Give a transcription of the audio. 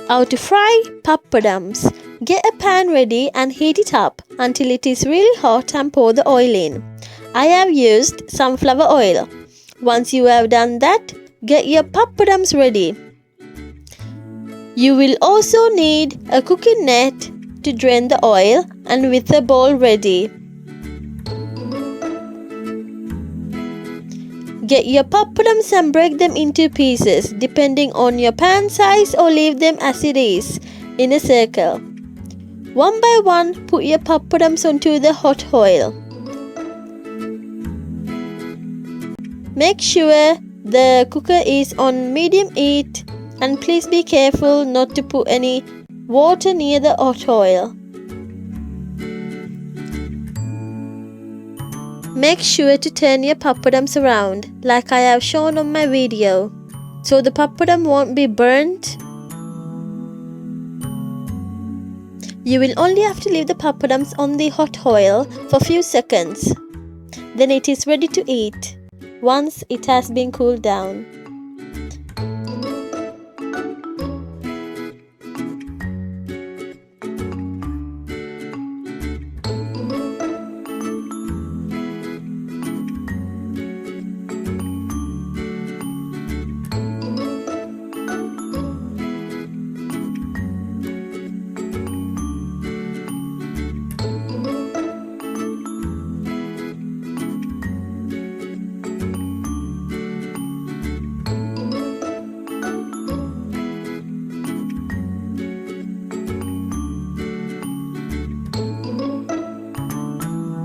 How to fry poppadoms. Get a pan ready and heat it up until it is really hot and pour the oil in. I have used sunflower oil. Once you have done that, get your poppadoms ready. You will also need a cooking net to drain the oil and with a bowl ready. Get your poppadoms and break them into pieces depending on your pan size, or leave them as it is in a circle. One by one, put your poppadoms onto the hot oil. Make sure the cooker is on medium heat and please be careful not to put any water near the hot oil. Make sure to turn your poppadoms around like I have shown on my video, so the poppadom won't be burnt. You will only have to leave the poppadoms on the hot oil for a few seconds. Then it is ready to eat once it has been cooled down.